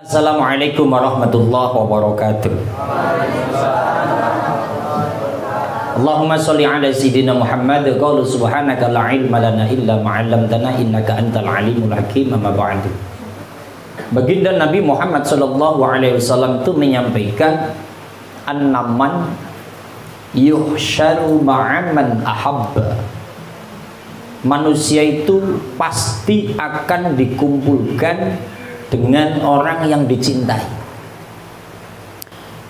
Assalamualaikum warahmatullahi wabarakatuh. Allahumma sholli ala sayyidina Muhammad. Qala subhanaka la ilma lana illa ma 'allamtana innaka antal alimul hakim. Amma ba'du. Baginda Nabi Muhammad sallallahu alaihi wasallam itu menyampaikan an-naman yuhsyaru ma'aman ahabba. Manusia itu pasti akan dikumpulkan dengan orang yang dicintai.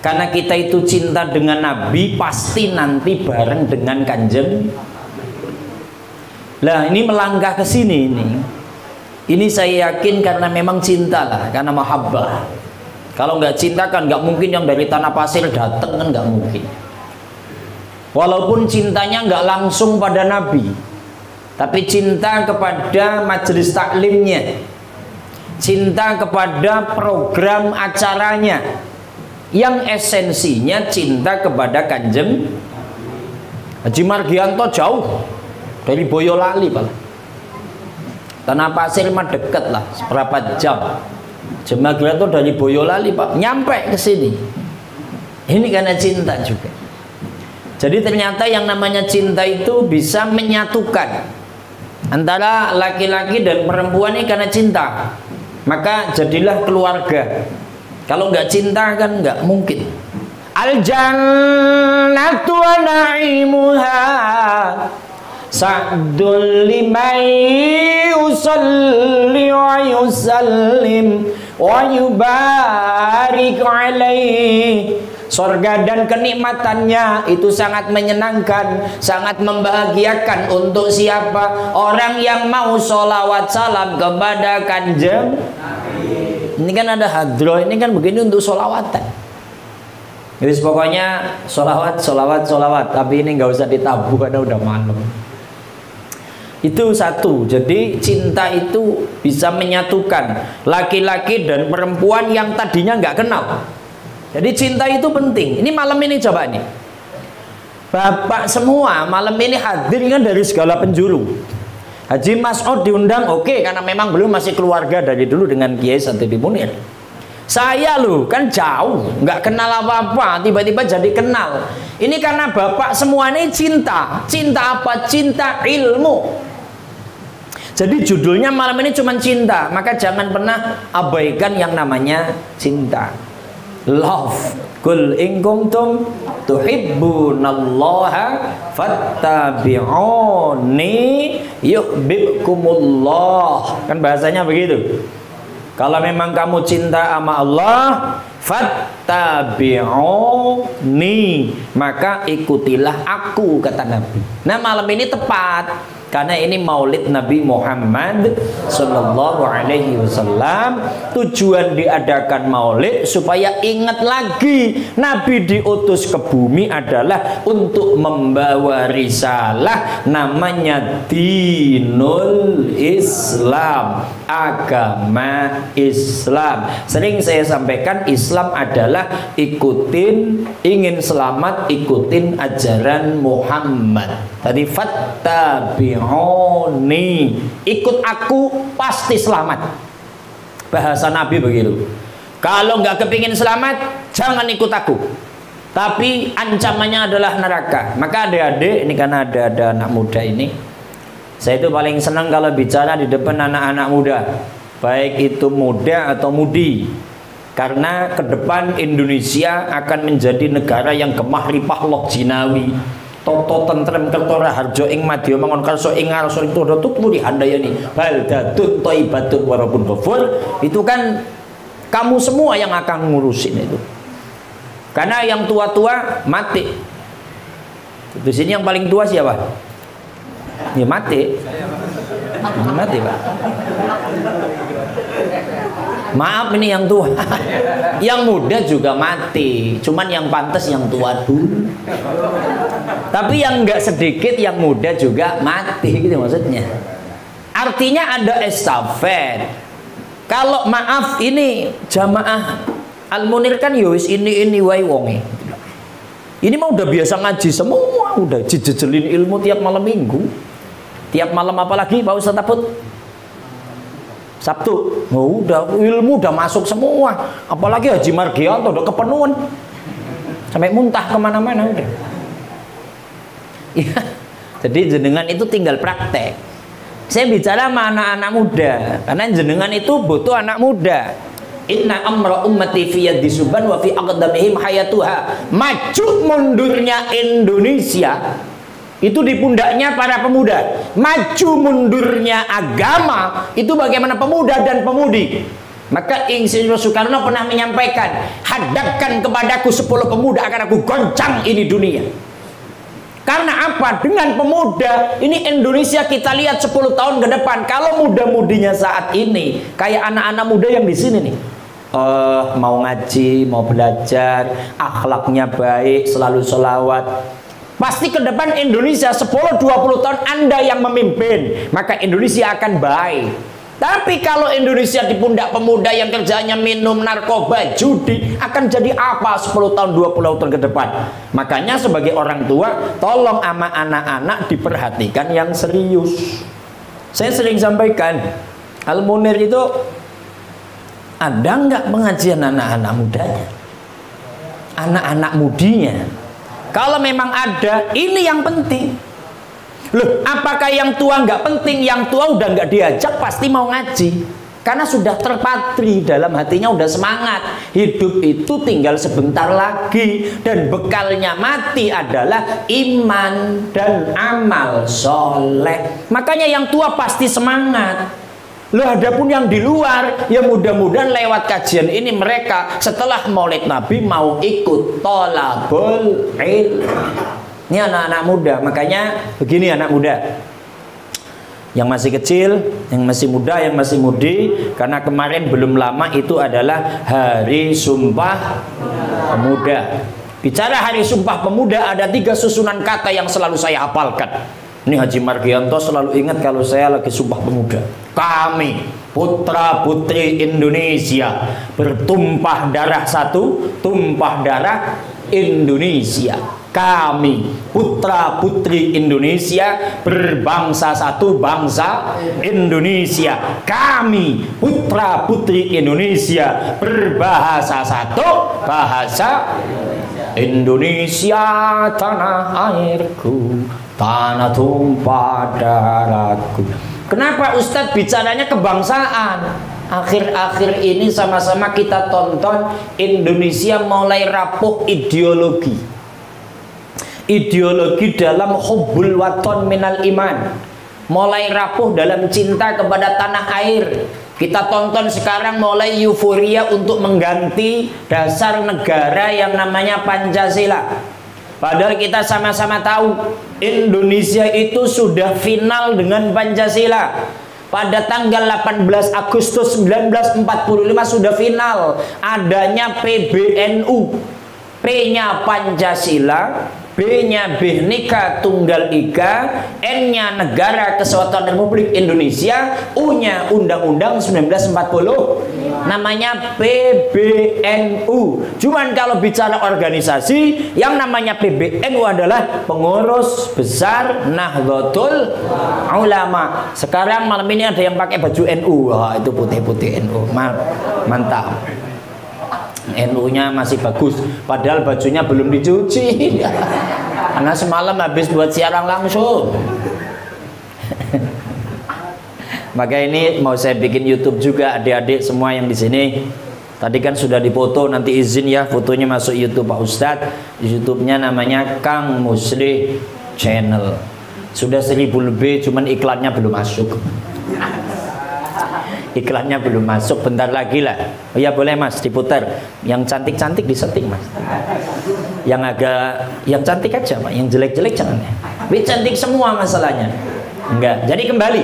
Karena kita itu cinta dengan Nabi, pasti nanti bareng dengan Kanjeng. Lah ini melangkah ke sini ini. Ini saya yakin karena memang cinta lah, karena mahabbah. Kalau nggak cinta kan nggak mungkin yang dari tanah pasir datang, kan nggak mungkin. Walaupun cintanya nggak langsung pada Nabi, tapi cinta kepada majelis taklimnya, cinta kepada program acaranya, yang esensinya cinta kepada Kanjeng Haji Margianto. Jauh dari Boyolali Pak, tanah pasir mah deket lah, seberapa jam. Haji Margianto dari Boyolali Pak, nyampe ke sini. Ini karena cinta juga. Jadi ternyata yang namanya cinta itu bisa menyatukan antara laki-laki dan perempuan ini karena cinta. Maka jadilah keluarga. Kalau nggak cinta kan nggak mungkin. Al jannatu wa na'imuha sa'dul liman yusalli wa yusallim wa yubarik alaihi. Surga dan kenikmatannya itu sangat menyenangkan, sangat membahagiakan untuk siapa? Orang yang mau sholawat salam kepada Kanjeng. Ini kan ada hadroh, ini kan begini untuk sholawatan. Jadi pokoknya sholawat, sholawat, sholawat. Tapi ini nggak usah ditabuh karena udah malam. Itu satu. Jadi cinta itu bisa menyatukan laki-laki dan perempuan yang tadinya nggak kenal. Jadi cinta itu penting. Ini malam ini coba nih, Bapak semua malam ini hadir kan dari segala penjuru. Haji Mas'ud diundang, oke, karena memang belum masih keluarga dari dulu dengan Kiai Santibi Munir. Saya loh kan jauh, nggak kenal apa-apa, tiba-tiba jadi kenal. Ini karena Bapak semua ini cinta. Cinta apa? Cinta ilmu. Jadi judulnya malam ini cuma cinta. Maka jangan pernah abaikan yang namanya cinta. Love. Kul in kuntum tuhibbunallaha fattabi'uni yuhibbukumullah. Kan bahasanya begitu. Kalau memang kamu cinta sama Allah, fattabi'uni, maka ikutilah aku, kata Nabi. Nah malam ini tepat karena ini maulid Nabi Muhammad Sallallahu Alaihi Wasallam. Tujuan diadakan maulid supaya ingat lagi Nabi diutus ke bumi adalah untuk membawa risalah namanya dinul Islam, agama Islam. Sering saya sampaikan Islam adalah ingin selamat ikutin ajaran Muhammad. Tadi fattabi'uni, ikut aku pasti selamat. Bahasa Nabi begitu. Kalau nggak kepingin selamat, jangan ikut aku. Tapi ancamannya adalah neraka. Maka adik-adik, ini karena ada anak muda ini, saya itu paling senang kalau bicara di depan anak-anak muda, baik itu muda atau mudi. Karena ke depan Indonesia akan menjadi negara yang gemah ripah lok jinawi. Toto tentrem kertora harjo ing madya mangon karso ing ngarso ing todo tukmuri handayani baldatun thaibatun warabun ghafur. Itu kan kamu semua yang akan ngurusin itu. Karena yang tua-tua mati. Di sini yang paling tua siapa? Ya mati. Mati Pak. Maaf ini yang tua. Yang muda juga mati. Cuman yang pantas yang tua dulu. Tapi yang nggak sedikit yang muda juga mati gitu maksudnya. Artinya ada estafet. Kalau maaf ini jamaah Al-Munir kan yowis ini wae wonge. Ini mah udah biasa ngaji semua, udah jejelin ilmu tiap malam minggu. Tiap malam apalagi Pak Ustadz Aput? Sabtu. Oh, udah ilmu udah masuk semua. Apalagi Haji Margianto udah kepenuhan. Sampai muntah kemana-mana udah. Ya, jadi jenengan itu tinggal praktek. Saya bicara sama anak-anak muda, karena jenengan itu butuh anak muda. Inna amra ummati fi yadi subban wa fi aqdamihim hayatuha. Maju mundurnya Indonesia itu di pundaknya para pemuda. Maju mundurnya agama itu bagaimana pemuda dan pemudi. Maka Insinyur Soekarno pernah menyampaikan, hadapkan kepadaku 10 pemuda akan aku goncang ini dunia. Karena apa? Dengan pemuda ini Indonesia kita lihat 10 tahun ke depan. Kalau muda-mudinya saat ini kayak anak-anak muda yang di sini nih, mau ngaji, mau belajar, akhlaknya baik, selalu sholawat, pasti ke depan Indonesia 10-20 tahun Anda yang memimpin, maka Indonesia akan baik. Tapi kalau Indonesia di pundak pemuda yang kerjanya minum, narkoba, judi, akan jadi apa 10 tahun, 20 tahun ke depan? Makanya sebagai orang tua, tolong sama anak-anak diperhatikan yang serius. Saya sering sampaikan, Al-Munir itu ada nggak pengajian anak-anak mudanya? Anak-anak mudinya. Kalau memang ada, ini yang penting. Loh, apakah yang tua nggak penting? Yang tua udah nggak diajak pasti mau ngaji, karena sudah terpatri dalam hatinya, udah semangat. Hidup itu tinggal sebentar lagi, dan bekalnya mati adalah iman dan amal soleh. Makanya yang tua pasti semangat. Loh, adapun yang di luar, ya mudah-mudahan lewat kajian ini mereka setelah Maulid Nabi mau ikut tolabul ilm. Ini anak-anak muda. Makanya begini anak muda, yang masih kecil, yang masih muda, yang masih mudi, karena kemarin belum lama itu adalah Hari Sumpah Pemuda. Bicara Hari Sumpah Pemuda, ada 3 susunan kata yang selalu saya hafalkan. Ini Haji Margianto selalu ingat kalau saya lagi Sumpah Pemuda. Kami putra putri Indonesia bertumpah darah satu, tumpah darah Indonesia. Kami putra putri Indonesia berbangsa satu, bangsa Indonesia. Kami putra putri Indonesia berbahasa satu, bahasa Indonesia. Tanah airku, tanah tumpah darahku. Kenapa Ustadz bicaranya kebangsaan? Akhir-akhir ini sama-sama kita tonton Indonesia mulai rapuh ideologi. Ideologi dalam hubbul waton minal iman, mulai rapuh dalam cinta kepada tanah air. Kita tonton sekarang mulai euforia untuk mengganti dasar negara yang namanya Pancasila. Padahal kita sama-sama tahu Indonesia itu sudah final dengan Pancasila. Pada tanggal 18 Agustus 1945 sudah final adanya PBNU. P-nya Pancasila, B-nya Bhinneka Tunggal Ika, N-nya Negara Kesatuan Republik Indonesia, U-nya Undang-Undang 1940, namanya PBNU. Cuman kalau bicara organisasi, yang namanya PBNU adalah Pengurus Besar Nahdlatul Ulama. Sekarang malam ini ada yang pakai baju NU. Wah, itu putih-putih NU. Mantap. NU-nya masih bagus, padahal bajunya belum dicuci karena semalam habis buat siaran langsung. Maka ini mau saya bikin YouTube juga, adik-adik semua yang di sini. Tadi kan sudah dipoto, nanti izin ya fotonya masuk YouTube Pak Ustadz. YouTube-nya namanya Kang Muslih Channel. Sudah 1000 lebih, cuman iklannya belum masuk. Iklannya belum masuk, bentar lagi lah. Oh ya boleh mas, diputar. Yang cantik-cantik disetting mas. Yang agak, yang cantik aja pak, yang jelek-jelek jangan. Tapi cantik semua masalahnya. Enggak. Jadi kembali,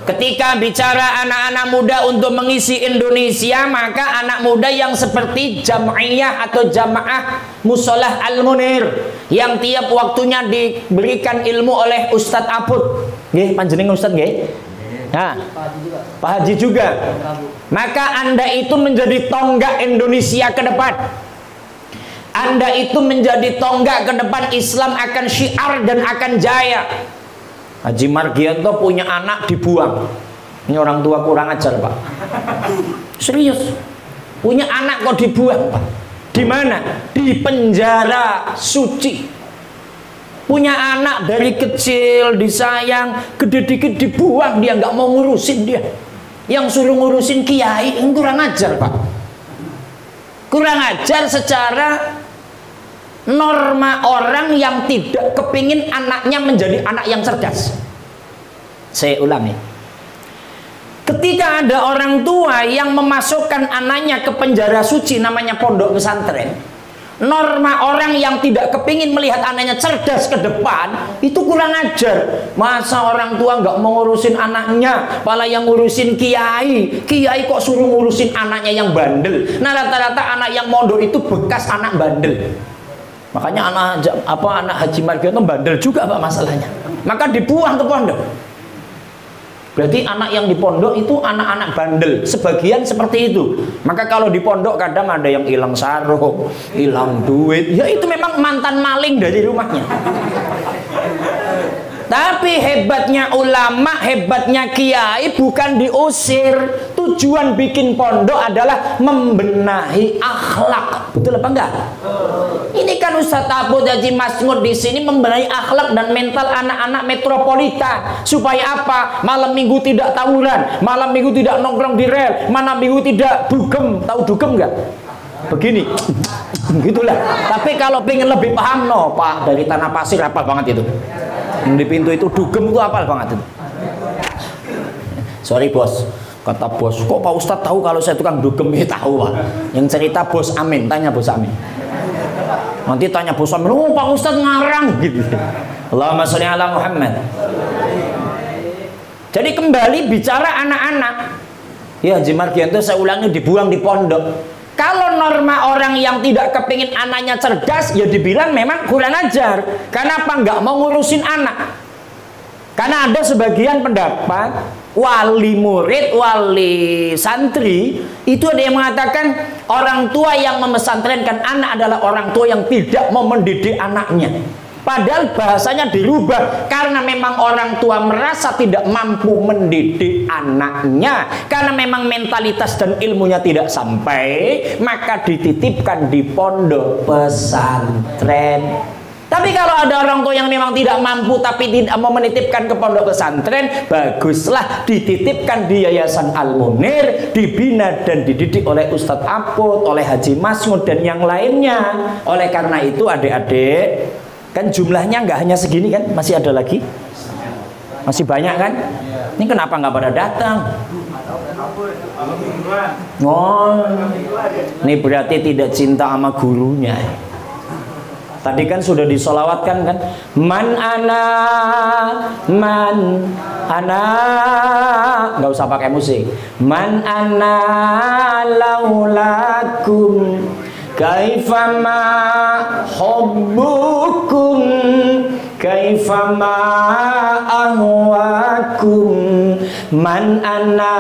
ketika bicara anak-anak muda untuk mengisi Indonesia, maka anak muda yang seperti Jam'iyah atau Jamaah Musolah Al-Munir, yang tiap waktunya diberikan ilmu oleh Ustadz Aput. Nggih, panjenengan Ustadz nggih? Nah, Pak Haji juga. Maka Anda itu menjadi tonggak Indonesia ke depan. Anda itu menjadi tonggak ke depan, Islam akan syiar dan akan jaya. Haji Margianto punya anak dibuang. Ini orang tua kurang ajar, Pak. Serius. Punya anak kok dibuang, Pak. Di mana? Di penjara suci. Punya anak dari kecil disayang, gede dikit dibuang, dia nggak mau ngurusin dia. Yang suruh ngurusin kiai, kurang ajar, Pak. Kurang ajar secara norma orang yang tidak kepingin anaknya menjadi anak yang cerdas. Saya ulangi. Ketika ada orang tua yang memasukkan anaknya ke penjara suci namanya pondok pesantren, norma orang yang tidak kepingin melihat anaknya cerdas ke depan itu kurang ajar. Masa orang tua nggak mau ngurusin anaknya, malah yang ngurusin kiai. Kiai kok suruh ngurusin anaknya yang bandel. Nah, rata-rata anak yang mondok itu bekas anak bandel. Makanya anak Haji Margiono bandel juga, Pak, masalahnya. Maka dibuang ke pondok. Berarti anak yang di pondok itu anak-anak bandel, sebagian seperti itu. Maka kalau di pondok kadang ada yang hilang sarung, hilang duit, ya itu memang mantan maling dari rumahnya. Tapi hebatnya ulama, hebatnya kiai bukan diusir. Tujuan bikin pondok adalah membenahi akhlak. Betul apa enggak? Ini kan Ustaz Abu Haji Masmud di sini membenahi akhlak dan mental anak-anak metropolitan. Supaya apa? Malam minggu tidak tawuran, malam minggu tidak nongkrong di rel, malam minggu tidak dugem. Tahu dugem enggak? Begini, gitulah. Tapi kalau pengen lebih paham, no, Pak, dari Tanah Pasir hafal banget itu. Yang di pintu itu dugem itu hafal banget itu. Sorry bos, kata bos, kok Pak Ustadz tahu kalau saya tukang dugem? Ya tahu, Pak. Yang cerita bos Amin, tanya bos Amin. Nanti tanya bos Amin, oh Pak Ustadz ngarang gitu. Allahumma sholli ala Muhammad. Jadi kembali bicara anak-anak, ya Haji Margianto saya ulangi dibuang di pondok. Kalau norma orang yang tidak kepingin anaknya cerdas, ya dibilang memang kurang ajar. Kenapa nggak mau ngurusin anak? Karena ada sebagian pendapat wali murid, wali santri itu ada yang mengatakan orang tua yang memesantrenkan anak adalah orang tua yang tidak mau mendidik anaknya. Padahal bahasanya dirubah karena memang orang tua merasa tidak mampu mendidik anaknya, karena memang mentalitas dan ilmunya tidak sampai, maka dititipkan di pondok pesantren. Tapi kalau ada orang tua yang memang tidak mampu tapi tidak mau menitipkan ke pondok pesantren, baguslah dititipkan di Yayasan Al-Munir, dibina dan dididik oleh Ustadz Aput, oleh Haji Masmud dan yang lainnya. Oleh karena itu adik-adik, kan jumlahnya nggak hanya segini kan, masih ada lagi, masih banyak kan. Ini kenapa nggak pada datang? Oh, ini berarti tidak cinta sama gurunya. Tadi kan sudah disolawatkan kan, man ana, nggak usah pakai musik. Man ana laulakum kaifama hubbukum kaifama ahwakum. Man ana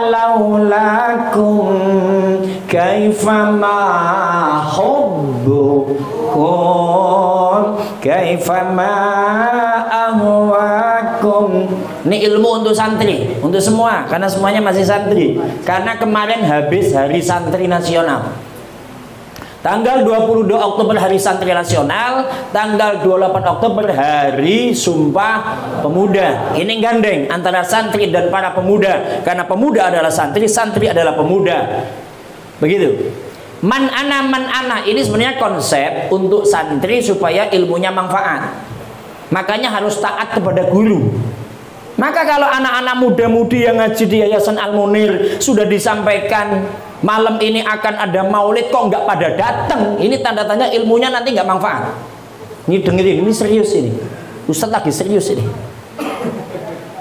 laulakum kaifama hubbukum kaifama ahwakum. Ini ilmu untuk santri, untuk semua, karena semuanya masih santri. Karena kemarin habis Hari Santri Nasional. Tanggal 22 Oktober Hari Santri Nasional, tanggal 28 Oktober Hari Sumpah Pemuda. Ini gandeng antara santri dan para pemuda, karena pemuda adalah santri, santri adalah pemuda. Begitu. Man ana, ini sebenarnya konsep untuk santri supaya ilmunya manfaat. Makanya harus taat kepada guru. Maka kalau anak-anak muda-mudi yang ngaji di Yayasan Al-Munir sudah disampaikan malam ini akan ada maulid, kok nggak pada datang, ini tanda tanya ilmunya nanti nggak manfaat. Ini dengerin, ini serius ini. Ustadz lagi serius ini.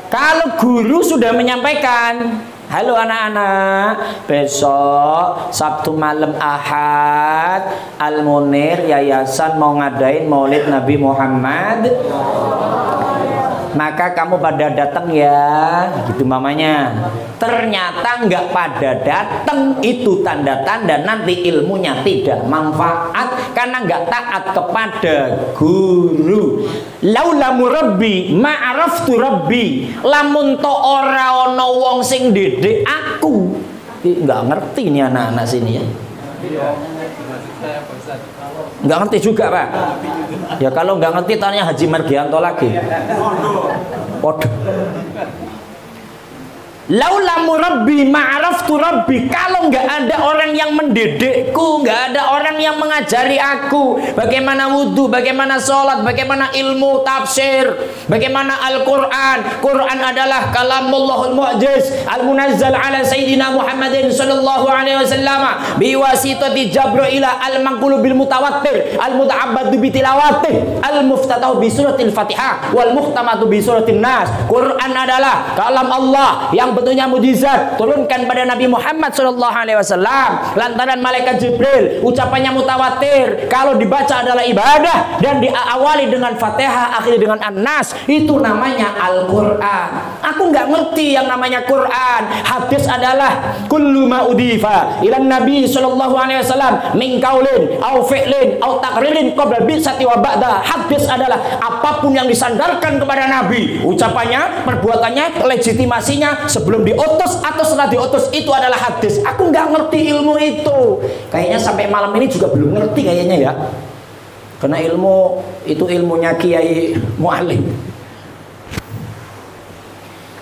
Kalau guru sudah menyampaikan, halo anak-anak, besok Sabtu malam Ahad Al-Munir Yayasan mau ngadain maulid Nabi Muhammad. maka kamu pada datang ya, gitu mamanya. Ternyata nggak pada datang, itu tanda-tanda nanti ilmunya tidak manfaat karena nggak taat kepada guru. Laula murabbi ma'araftu rabbi, lamun to ora ana wong sing didik aku. Nggak ngerti nih anak-anak sini ya. Nggak ngerti juga Pak. Ya kalau nggak ngerti tanya Haji Margianto lagi. Waduh. Laula murabbi ma'araftu rabbi, kalau nggak ada orang yang mendidikku, nggak ada orang yang mengajari aku bagaimana wudhu, bagaimana sholat, bagaimana ilmu tafsir, bagaimana Al-Quran. Quran adalah kalamullahul mu'jiz al-munazzal ala Sayyidina Muhammadin sallallahu alaihi wasallam biwasitati Jabraila al-manqulu bil mutawattir al-muta'abbadu bitilawatih al-muftatahu bi suratil Fatihah wal muhtamatu bi suratin Nas. Quran adalah kalam Allah yang bentuknya mujizat turunkan pada Nabi Muhammad sallallahu alaihi wasallam lantaran malaikat Jibril. Ucapannya mutawatir, kalau dibaca adalah ibadah dan diawali dengan Fatihah akhiri dengan An-Nas, itu namanya Al-Qur'an. Aku nggak ngerti yang namanya Quran. Hadis adalah kullu ma udifa ila Nabi sallallahu alaihi wasallam min qaulin au fi'lin au taqririn qabla bi'sati wa ba'da. Hadis adalah apapun yang disandarkan kepada Nabi, ucapannya, perbuatannya, legitimasinya sebelum diutus atau setelah diutus, itu adalah hadis. Aku nggak ngerti ilmu itu. Kayaknya sampai malam ini juga belum ngerti kayaknya ya. Karena ilmu itu ilmunya Kiai Mu'alim.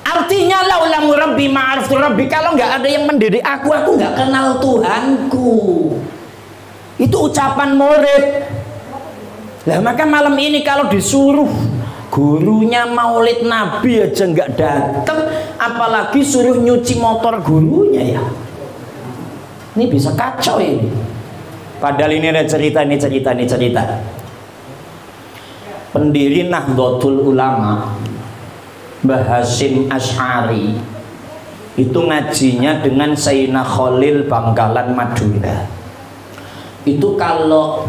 Artinya laula murabbi ma'ariftu rabbi, kalau nggak ada yang mendidik aku nggak kenal Tuhanku. Itu ucapan murid. Lah maka malam ini kalau disuruh gurunya maulid Nabi aja nggak datang, apalagi suruh nyuci motor gurunya ya. Ini bisa kacau ini. Padahal ini ada cerita. Pendiri Nahdlatul Ulama Mbah Hasyim Asy'ari itu ngajinya dengan Sayyidina Khalil Bangkalan Madura. Itu kalau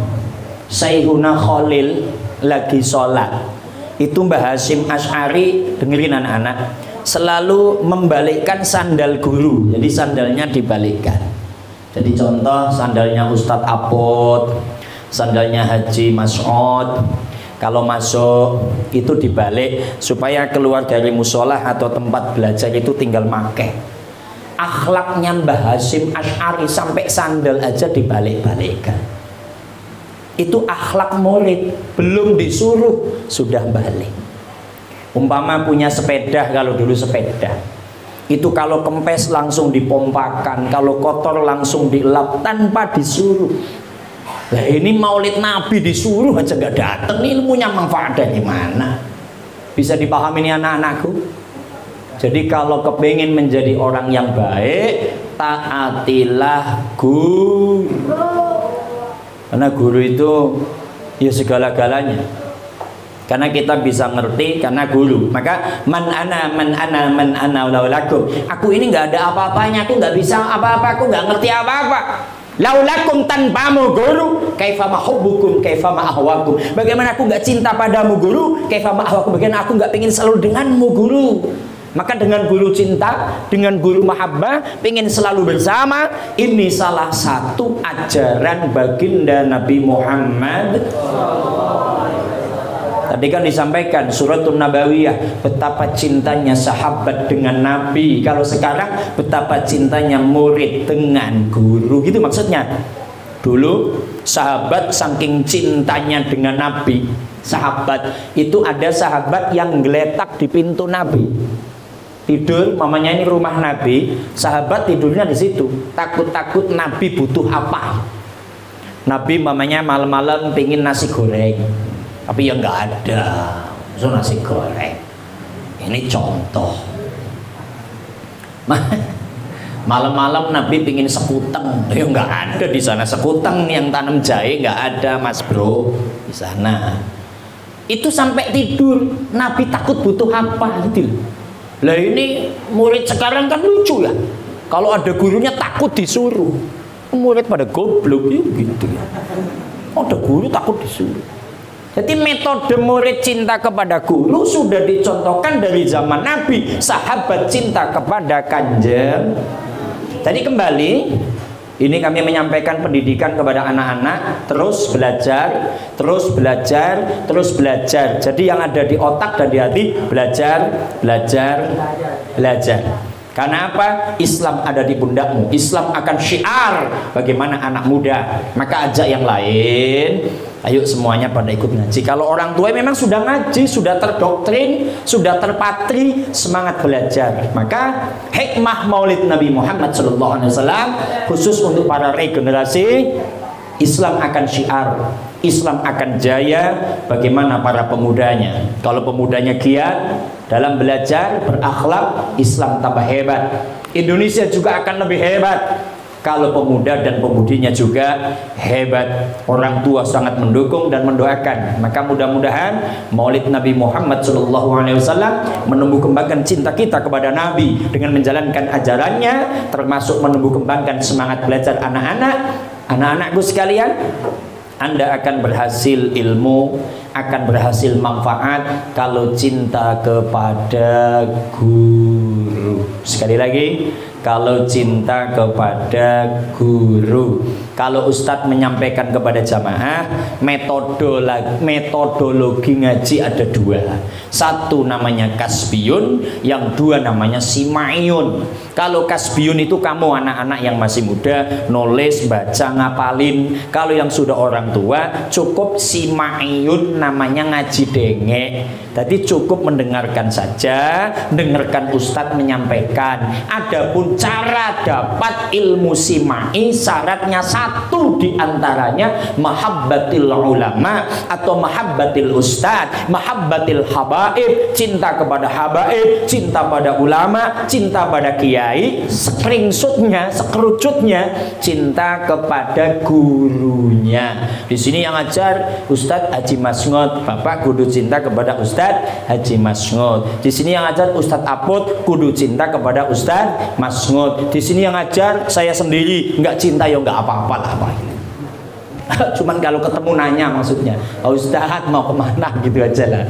Sayyidina Khalil lagi sholat, itu Mbah Hasyim Asy'ari, dengerin anak-anak, selalu membalikkan sandal guru. Jadi sandalnya dibalikkan. Jadi contoh sandalnya Ustadz Apot, sandalnya Haji Mas'ud, kalau masuk itu dibalik supaya keluar dari musola atau tempat belajar itu tinggal make. Akhlaknya Mbah Hasyim Asy'ari sampai sandal aja dibalik-balikkan. Itu akhlak murid, belum disuruh sudah balik. Umpama punya sepeda, kalau dulu sepeda itu kalau kempes langsung dipompakan, kalau kotor langsung dilap tanpa disuruh. Nah ini maulid Nabi disuruh aja gak datang, ilmunya manfaatnya gimana? Bisa dipahami nih anak-anakku? Jadi kalau kepingin menjadi orang yang baik, taatilah guru. Karena guru itu ya segala-galanya. Karena kita bisa ngerti karena guru. Maka man ana laulakum. Aku ini nggak ada apa-apanya, aku nggak bisa apa-apa, aku nggak ngerti apa-apa. Laulakum tanpamu guru, kaifa mahubbukum, kaifa ma'ahwakum. Bagaimana aku nggak cinta padamu guru, kaifa ma'ahwakum. Bagaimana aku nggak pengen selalu denganmu guru. Maka dengan guru cinta, dengan guru mahabbah, pengen selalu bersama. Ini salah satu ajaran baginda Nabi Muhammad. Tadi kan disampaikan Suratun Nabawiyah, betapa cintanya sahabat dengan Nabi. Kalau sekarang betapa cintanya murid dengan guru. Gitu maksudnya. Dulu sahabat saking cintanya dengan Nabi, sahabat itu ada sahabat yang geletak di pintu Nabi. Tidur, mamanya ini rumah Nabi, sahabat tidurnya di situ. Takut-takut Nabi butuh apa. Nabi mamanya malam-malam pingin nasi goreng, tapi ya nggak ada. So nasi goreng. Ini contoh. Malam-malam Nabi pingin sekuteng, ya nggak ada di sana sekuteng yang tanam jahe, nggak ada mas bro di sana. Itu sampai tidur, Nabi takut butuh apa gitu. Lah ini murid sekarang kan lucu ya. Kalau ada gurunya takut disuruh. Murid pada goblok ya gitu ya. Ada guru takut disuruh. Jadi metode murid cinta kepada guru sudah dicontohkan dari zaman Nabi, sahabat cinta kepada Kanjeng. Jadi kembali, ini kami menyampaikan pendidikan kepada anak-anak, terus belajar, terus belajar, terus belajar. Jadi yang ada di otak dan di hati, belajar, belajar, belajar. Karena apa? Islam ada di pundakmu. Islam akan syiar bagaimana anak muda. Maka ajak yang lain, ayo semuanya pada ikut ngaji. Kalau orang tua memang sudah ngaji, sudah terdoktrin, sudah terpatri, semangat belajar. Maka hikmah Maulid Nabi Muhammad SAW khusus untuk para regenerasi, Islam akan syiar, Islam akan jaya bagaimana para pemudanya. Kalau pemudanya giat dalam belajar, berakhlak, Islam tambah hebat. Indonesia juga akan lebih hebat kalau pemuda dan pemudinya juga hebat. Orang tua sangat mendukung dan mendoakan. Maka mudah-mudahan Maulid Nabi Muhammad SAW menumbuh kembangkan cinta kita kepada Nabi dengan menjalankan ajarannya, termasuk menumbuh kembangkan semangat belajar anak-anak. Anak-anakku sekalian, Anda akan berhasil ilmu, akan berhasil manfaat kalau cinta kepada guru. Sekali lagi, kalau cinta kepada guru. Kalau Ustadz menyampaikan kepada jamaah, metodologi ngaji ada dua. Satu namanya kasbiyun, yang dua namanya simaiyun. Kalau kasbiyun itu kamu anak-anak yang masih muda, nulis, baca, ngapalin. Kalau yang sudah orang tua, cukup simaiyun, namanya ngaji dengek. Jadi cukup mendengarkan saja, dengarkan Ustadz menyampaikan. Adapun cara dapat ilmu simai, syaratnya satu diantaranya mahabbatil ulama atau mahabbatil ustadz, mahabbatil habaib, cinta kepada habaib, cinta pada ulama, cinta pada kiai. Screenshotnya, sekerucutnya, cinta kepada gurunya. Di sini yang ngajar Ustadz Haji Masngot, Bapak kudu cinta kepada Ustadz Haji Masngot. Di sini yang ngajar Ustadz Aput, kudu cinta kepada Ustadz Masngot. Di sini yang ngajar saya sendiri, nggak cinta ya nggak apa-apa lah Pak. Cuman kalau ketemu nanya maksudnya, Ustadz mau kemana gitu aja lah.